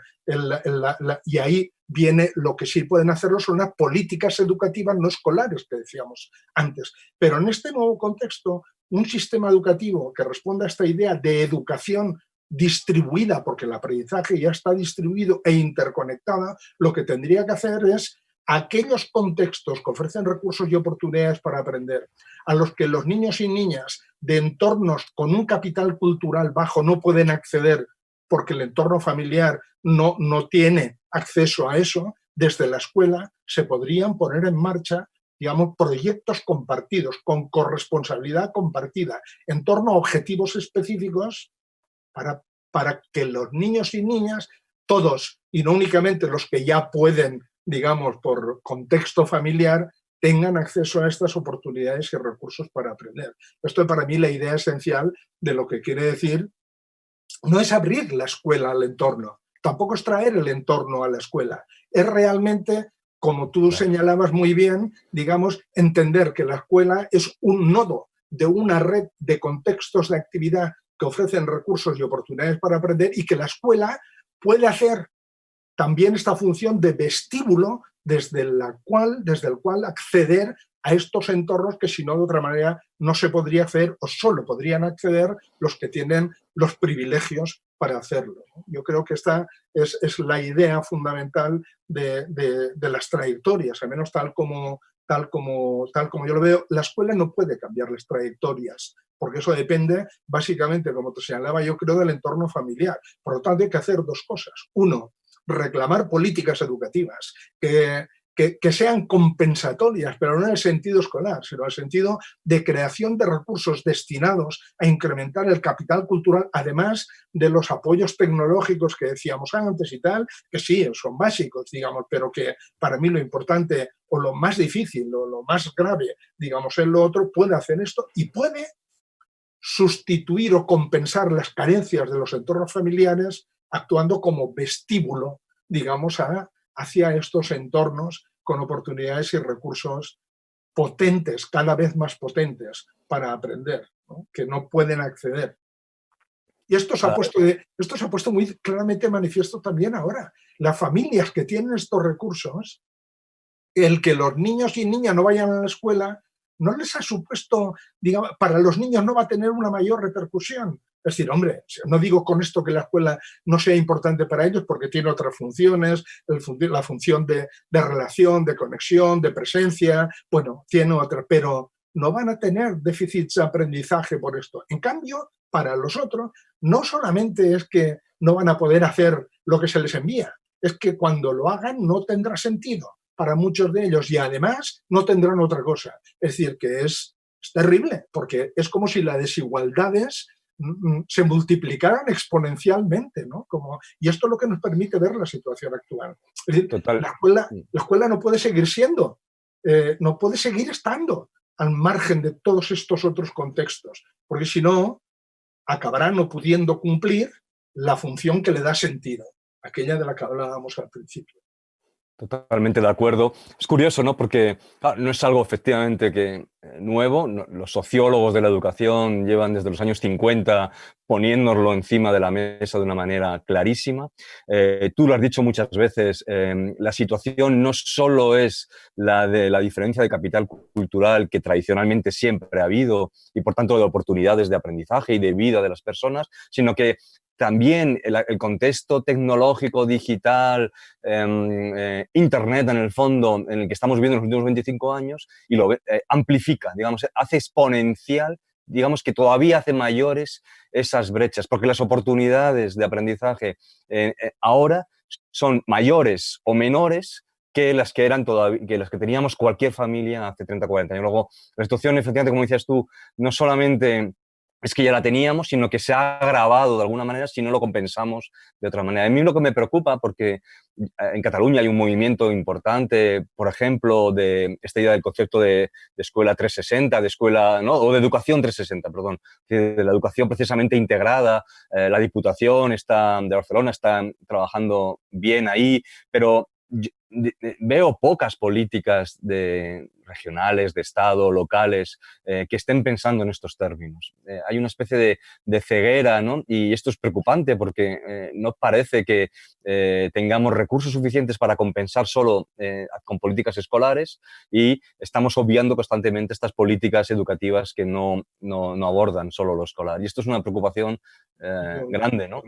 y ahí viene lo que sí pueden hacerlo son unas políticas educativas no escolares que decíamos antes. Pero en este nuevo contexto, un sistema educativo que responda a esta idea de educación distribuida, porque el aprendizaje ya está distribuido e interconectada, lo que tendría que hacer es aquellos contextos que ofrecen recursos y oportunidades para aprender, a los que los niños y niñas de entornos con un capital cultural bajo no pueden acceder porque el entorno familiar no tiene acceso a eso, desde la escuela se podrían poner en marcha, digamos, proyectos compartidos, con corresponsabilidad compartida, en torno a objetivos específicos para que los niños y niñas, todos, y no únicamente los que ya pueden, digamos, por contexto familiar, tengan acceso a estas oportunidades y recursos para aprender. Esto es para mí la idea esencial de lo que quiere decir, no es abrir la escuela al entorno, tampoco es traer el entorno a la escuela, es realmente, como tú señalabas muy bien, digamos, entender que la escuela es un nodo de una red de contextos de actividad que ofrecen recursos y oportunidades para aprender y que la escuela puede hacer también esta función de vestíbulo desde el cual acceder a estos entornos que si no de otra manera no se podría hacer o solo podrían acceder los que tienen los privilegios para hacerlo. Yo creo que esta es la idea fundamental de las trayectorias, al menos tal como yo lo veo. La escuela no puede cambiar las trayectorias, porque eso depende básicamente, como te señalaba, yo creo, del entorno familiar. Por lo tanto, hay que hacer dos cosas. Uno, reclamar políticas educativas que sean compensatorias, pero no en el sentido escolar, sino en el sentido de creación de recursos destinados a incrementar el capital cultural, además de los apoyos tecnológicos que decíamos antes y tal, que sí, son básicos, digamos, pero que para mí lo importante o lo más difícil o lo más grave, digamos, es lo otro, puede hacer esto y puede sustituir o compensar las carencias de los entornos familiares actuando como vestíbulo, digamos, hacia estos entornos con oportunidades y recursos potentes, cada vez más potentes para aprender, ¿no? Que no pueden acceder. Y esto se ha puesto muy claramente manifiesto también ahora. Las familias que tienen estos recursos, el que los niños y niñas no vayan a la escuela, no les ha supuesto, digamos, para los niños no va a tener una mayor repercusión. Es decir, hombre, no digo con esto que la escuela no sea importante para ellos porque tiene otras funciones, la función de relación, de conexión, de presencia, bueno, tiene otras, pero no van a tener déficits de aprendizaje por esto. En cambio, para los otros, no solamente es que no van a poder hacer lo que se les envía, es que cuando lo hagan no tendrá sentido para muchos de ellos y además no tendrán otra cosa. Es decir, que es terrible porque es como si las desigualdades se multiplicaran exponencialmente, ¿no? Y esto es lo que nos permite ver la situación actual. Es decir, la escuela no puede seguir siendo, no puede seguir estando al margen de todos estos otros contextos, porque si no, acabará no pudiendo cumplir la función que le da sentido, aquella de la que hablábamos al principio. Totalmente de acuerdo. Es curioso, ¿no? Porque claro, no es algo efectivamente nuevo. Los sociólogos de la educación llevan desde los años 50 poniéndolo encima de la mesa de una manera clarísima. Tú lo has dicho muchas veces, la situación no solo es la de la diferencia de capital cultural que tradicionalmente siempre ha habido y por tanto de oportunidades de aprendizaje y de vida de las personas, sino que también el contexto tecnológico, digital, Internet en el fondo, en el que estamos viviendo en los últimos 25 años, y lo amplifica, digamos, hace exponencial, digamos que todavía hace mayores esas brechas, porque las oportunidades de aprendizaje ahora son mayores o menores que las que teníamos cualquier familia hace 30 o 40 años. Luego, la situación, efectivamente, como decías tú, no solamente es que ya la teníamos, sino que se ha agravado de alguna manera si no lo compensamos de otra manera. A mí lo que me preocupa, porque en Cataluña hay un movimiento importante, por ejemplo, de esta idea del concepto de escuela 360, de escuela, ¿no? O de educación 360, perdón, de la educación precisamente integrada. La Diputación de Barcelona está trabajando bien ahí, pero veo pocas políticas regionales, de Estado, locales, que estén pensando en estos términos. Hay una especie de ceguera, ¿no? Y esto es preocupante porque no parece que tengamos recursos suficientes para compensar solo con políticas escolares, y estamos obviando constantemente estas políticas educativas que no abordan solo lo escolar. Y esto es una preocupación grande, ¿no?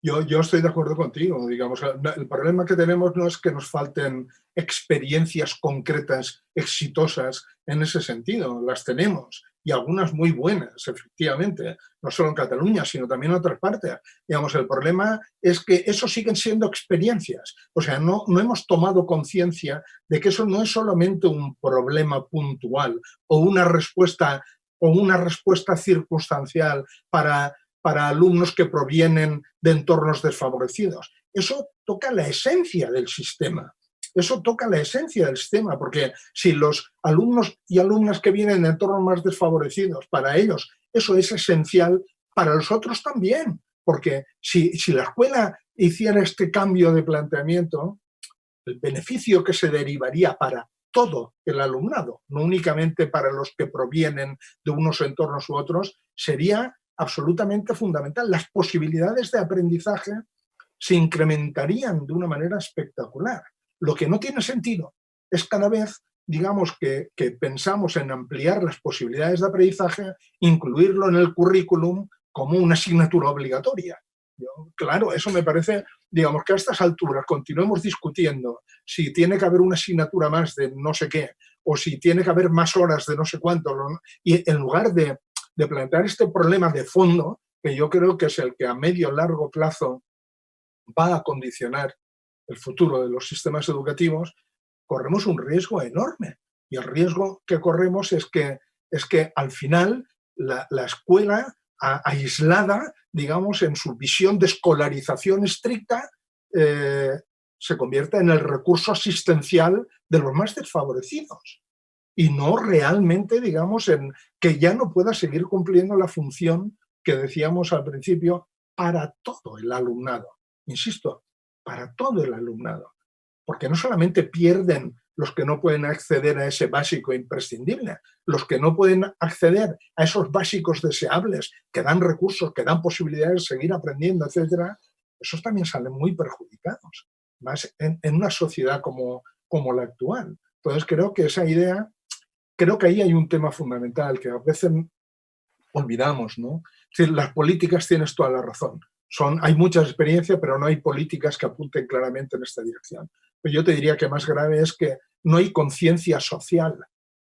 Yo estoy de acuerdo contigo. Digamos, el problema que tenemos no es que nos falten experiencias concretas exitosas en ese sentido. Las tenemos, y algunas muy buenas, efectivamente, no solo en Cataluña, sino también en otras partes. Digamos, el problema es que eso siguen siendo experiencias. O sea, no hemos tomado conciencia de que eso no es solamente un problema puntual o una respuesta circunstancial para alumnos que provienen de entornos desfavorecidos. Eso toca la esencia del sistema. Eso toca la esencia del sistema, porque si los alumnos y alumnas que vienen de entornos más desfavorecidos, para ellos eso es esencial, para los otros también. Porque si la escuela hiciera este cambio de planteamiento, el beneficio que se derivaría para todo el alumnado, no únicamente para los que provienen de unos entornos u otros, sería absolutamente fundamental. Las posibilidades de aprendizaje se incrementarían de una manera espectacular. Lo que no tiene sentido es cada vez, digamos, que pensamos en ampliar las posibilidades de aprendizaje, incluirlo en el currículum como una asignatura obligatoria. Claro, eso me parece, digamos, que a estas alturas continuemos discutiendo si tiene que haber una asignatura más de no sé qué, o si tiene que haber más horas de no sé cuánto, y en lugar de plantear este problema de fondo, que yo creo que es el que a medio o largo plazo va a condicionar el futuro de los sistemas educativos, corremos un riesgo enorme. Y el riesgo que corremos es que al final la escuela aislada, digamos, en su visión de escolarización estricta, se convierta en el recurso asistencial de los más desfavorecidos, y no realmente, digamos, en que ya no pueda seguir cumpliendo la función que decíamos al principio para todo el alumnado. Insisto, para todo el alumnado. Porque no solamente pierden los que no pueden acceder a ese básico imprescindible, los que no pueden acceder a esos básicos deseables que dan recursos, que dan posibilidades de seguir aprendiendo, etcétera, esos también salen muy perjudicados, más en una sociedad como la actual. Entonces creo que esa idea, creo que ahí hay un tema fundamental que a veces olvidamos, ¿no? Es decir, las políticas, tienes toda la razón. Hay muchas experiencias, pero no hay políticas que apunten claramente en esta dirección. Pero yo te diría que más grave es que no hay conciencia social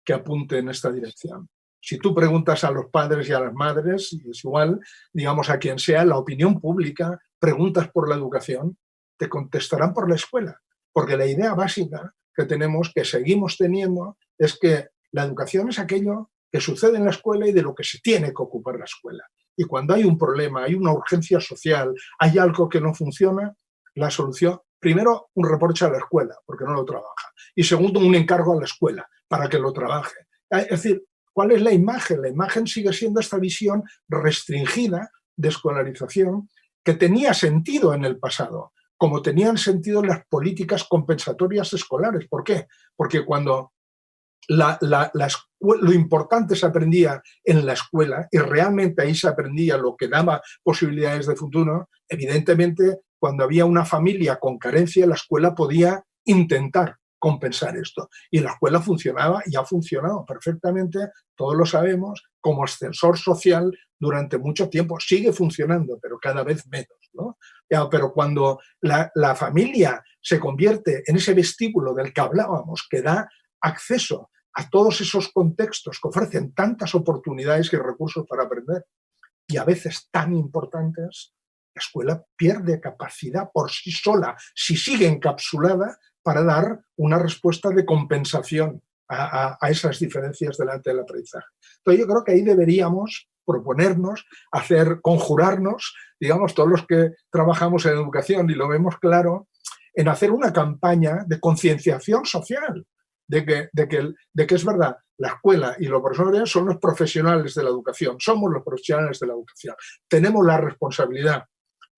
que apunte en esta dirección. Si tú preguntas a los padres y a las madres, y es igual, digamos, a quien sea, la opinión pública, preguntas por la educación, te contestarán por la escuela. Porque la idea básica que tenemos, que seguimos teniendo, es que la educación es aquello que sucede en la escuela y de lo que se tiene que ocupar la escuela. Y cuando hay un problema, hay una urgencia social, hay algo que no funciona, la solución, primero, un reproche a la escuela, porque no lo trabaja. Y segundo, un encargo a la escuela, para que lo trabaje. Es decir, ¿cuál es la imagen? La imagen sigue siendo esta visión restringida de escolarización que tenía sentido en el pasado, como tenían sentido las políticas compensatorias escolares. ¿Por qué? Porque cuando lo importante se aprendía en la escuela y realmente ahí se aprendía lo que daba posibilidades de futuro, evidentemente cuando había una familia con carencia, la escuela podía intentar compensar esto. Y la escuela funcionaba y ha funcionado perfectamente, todos lo sabemos, como ascensor social durante mucho tiempo. Sigue funcionando, pero cada vez menos, ¿no? Pero cuando la familia se convierte en ese vestíbulo del que hablábamos, que da acceso a todos esos contextos que ofrecen tantas oportunidades y recursos para aprender, y a veces tan importantes, la escuela pierde capacidad por sí sola, si sigue encapsulada, para dar una respuesta de compensación a esas diferencias delante del aprendizaje. Entonces yo creo que ahí deberíamos proponernos, conjurarnos, digamos, todos los que trabajamos en educación y lo vemos claro, en hacer una campaña de concienciación social, de que es verdad, la escuela y los profesores son los profesionales de la educación, somos los profesionales de la educación, tenemos la responsabilidad,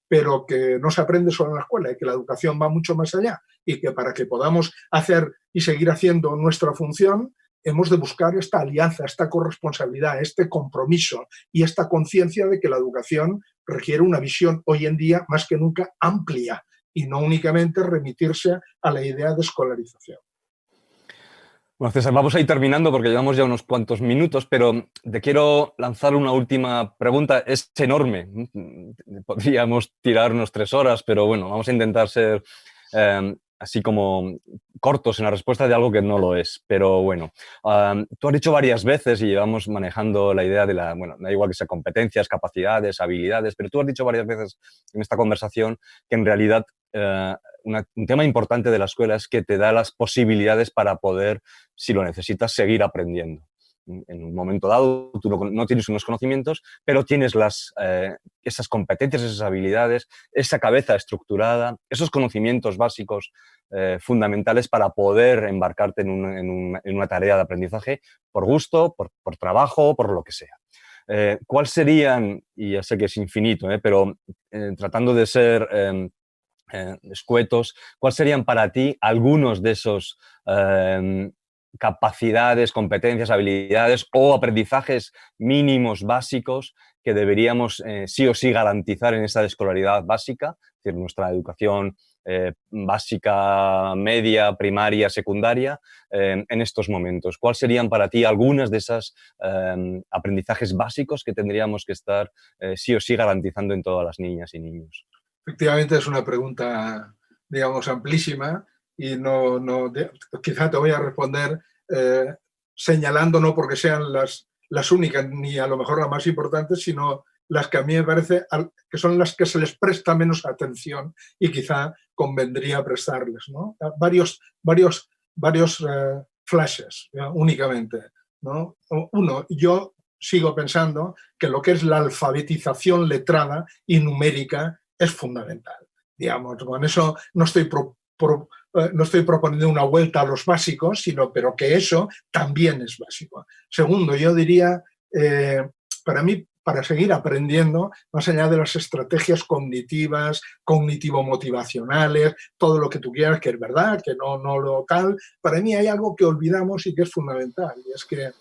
pero que no se aprende solo en la escuela y que la educación va mucho más allá y que para que podamos hacer y seguir haciendo nuestra función, hemos de buscar esta alianza, esta corresponsabilidad, este compromiso y esta conciencia de que la educación requiere una visión hoy en día más que nunca amplia y no únicamente remitirse a la idea de escolarización. Bueno, César, vamos a ir terminando porque llevamos ya unos cuantos minutos, pero te quiero lanzar una última pregunta. Es enorme. Podríamos tirarnos 3 horas, pero bueno, vamos a intentar ser así como cortos en la respuesta de algo que no lo es. Pero bueno, tú has dicho varias veces y llevamos manejando la idea de bueno, da igual que sea competencias, capacidades, habilidades, pero tú has dicho varias veces en esta conversación que en realidad un tema importante de la escuela es que te da las posibilidades para poder, si lo necesitas, seguir aprendiendo. En un momento dado tú no tienes unos conocimientos, pero tienes esas competencias, esas habilidades, esa cabeza estructurada, esos conocimientos básicos fundamentales para poder embarcarte en una tarea de aprendizaje por gusto, por trabajo, por lo que sea. ¿Cuáles serían, y ya sé que es infinito, pero tratando de ser escuetos, ¿cuáles serían para ti algunos de esos capacidades, competencias, habilidades o aprendizajes mínimos básicos que deberíamos sí o sí garantizar en esta escolaridad básica, es decir, nuestra educación básica, media, primaria, secundaria, en estos momentos? ¿Cuáles serían para ti algunas de esos aprendizajes básicos que tendríamos que estar sí o sí garantizando en todas las niñas y niños? Efectivamente es una pregunta, digamos, amplísima y quizá te voy a responder señalando no porque sean las únicas ni a lo mejor las más importantes, sino las que a mí me parece que son las que se les presta menos atención y quizá convendría prestarles, ¿no? Varios flashes, únicamente, ¿no? Uno, yo sigo pensando que lo que es la alfabetización letrada y numérica es fundamental. Digamos, con eso no estoy proponiendo una vuelta a los básicos, pero que eso también es básico. Segundo, yo diría, para mí, para seguir aprendiendo, más allá de las estrategias cognitivas, cognitivo-motivacionales, todo lo que tú quieras, que es verdad, que no lo tal, para mí hay algo que olvidamos y que es fundamental, y es que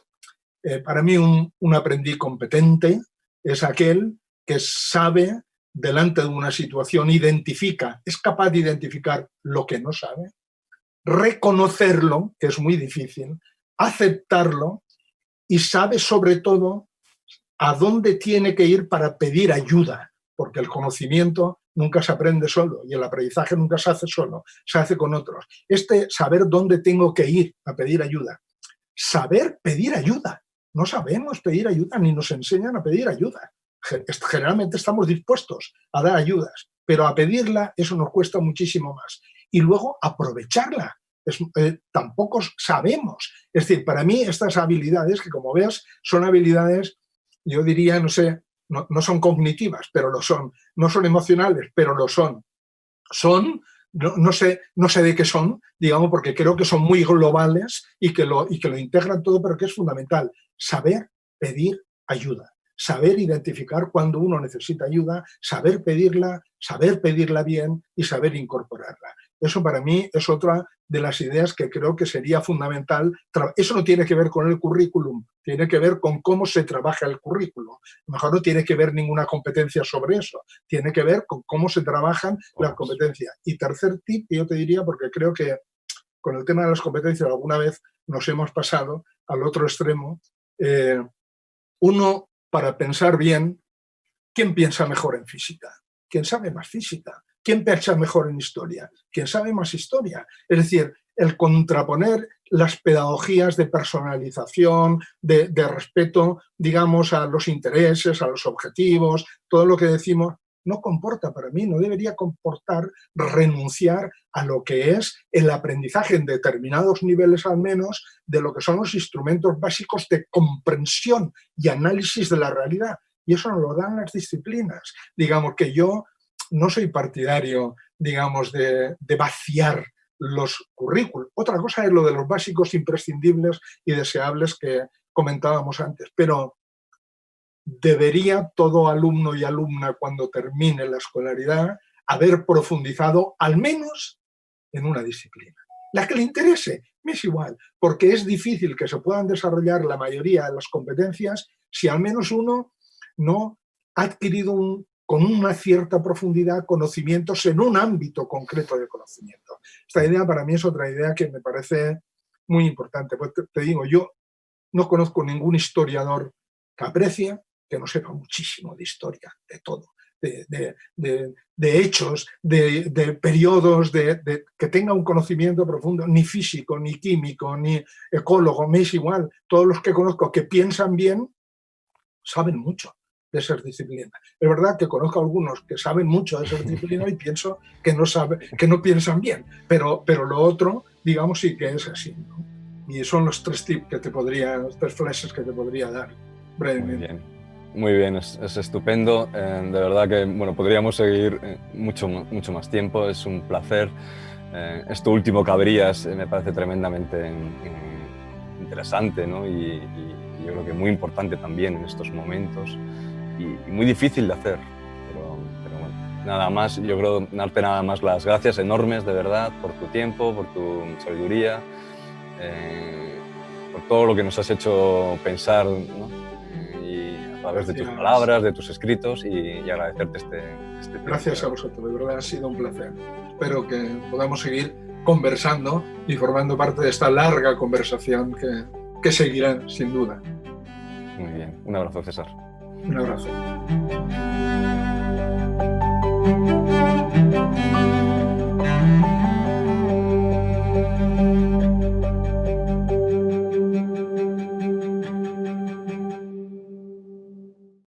para mí un aprendiz competente es aquel que sabe, delante de una situación, es capaz de identificar lo que no sabe, reconocerlo, que es muy difícil, aceptarlo y sabe sobre todo a dónde tiene que ir para pedir ayuda, porque el conocimiento nunca se aprende solo y el aprendizaje nunca se hace solo, se hace con otros. Saber dónde tengo que ir a pedir ayuda. Saber pedir ayuda. No sabemos pedir ayuda ni nos enseñan a pedir ayuda. Generalmente estamos dispuestos a dar ayudas, pero a pedirla eso nos cuesta muchísimo más. Y luego aprovecharla. Tampoco sabemos. Es decir, para mí estas habilidades, que como veas son habilidades, yo diría, no sé, no son cognitivas, pero lo son. No son emocionales, pero lo son. No sé de qué son, digamos, porque creo que son muy globales y que lo integran todo, pero que es fundamental. Saber pedir ayuda. Saber identificar cuando uno necesita ayuda, saber pedirla bien y saber incorporarla. Eso para mí es otra de las ideas que creo que sería fundamental. Eso no tiene que ver con el currículum, tiene que ver con cómo se trabaja el currículum. A lo mejor no tiene que ver ninguna competencia sobre eso, tiene que ver con cómo se trabajan las competencias. Y tercer tip, yo te diría, porque creo que con el tema de las competencias alguna vez nos hemos pasado al otro extremo, uno, para pensar bien, ¿quién piensa mejor en física? ¿Quién sabe más física? ¿Quién piensa mejor en historia? ¿Quién sabe más historia? Es decir, el contraponer las pedagogías de personalización, de respeto, digamos, a los intereses, a los objetivos, todo lo que decimos, no comporta para mí, no debería comportar renunciar a lo que es el aprendizaje en determinados niveles al menos de lo que son los instrumentos básicos de comprensión y análisis de la realidad. Y eso nos lo dan las disciplinas. Digamos que yo no soy partidario, digamos, de vaciar los currículos. Otra cosa es lo de los básicos imprescindibles y deseables que comentábamos antes, pero debería todo alumno y alumna cuando termine la escolaridad haber profundizado al menos en una disciplina. La que le interese, me es igual, porque es difícil que se puedan desarrollar la mayoría de las competencias si al menos uno no ha adquirido con una cierta profundidad conocimientos en un ámbito concreto de conocimiento. Esta idea para mí es otra idea que me parece muy importante. Pues te digo, yo no conozco ningún historiador que aprecie que no sepa muchísimo de historia, de todo, de hechos, de periodos, que tenga un conocimiento profundo, ni físico, ni químico, ni ecólogo, me es igual. Todos los que conozco que piensan bien saben mucho de esas disciplinas. Es verdad que conozco a algunos que saben mucho de esas disciplinas y pienso que no piensan bien, pero lo otro, digamos, sí que es así, ¿no? Y son los tres tips que los tres flashes que te podría dar brevemente. Muy bien, es estupendo. De verdad que bueno, podríamos seguir mucho más tiempo. Es un placer. Esto último que abrías me parece tremendamente interesante, ¿no? Y yo creo que muy importante también en estos momentos y muy difícil de hacer. Pero bueno, nada más, yo creo darte nada más las gracias enormes, de verdad, por tu tiempo, por tu sabiduría, por todo lo que nos has hecho pensar, ¿no? A través de tus palabras, de tus escritos y agradecerte este tiempo. Gracias a vosotros, de verdad ha sido un placer. Espero que podamos seguir conversando y formando parte de esta larga conversación que seguirá, sin duda. Muy bien, un abrazo, César. Un abrazo.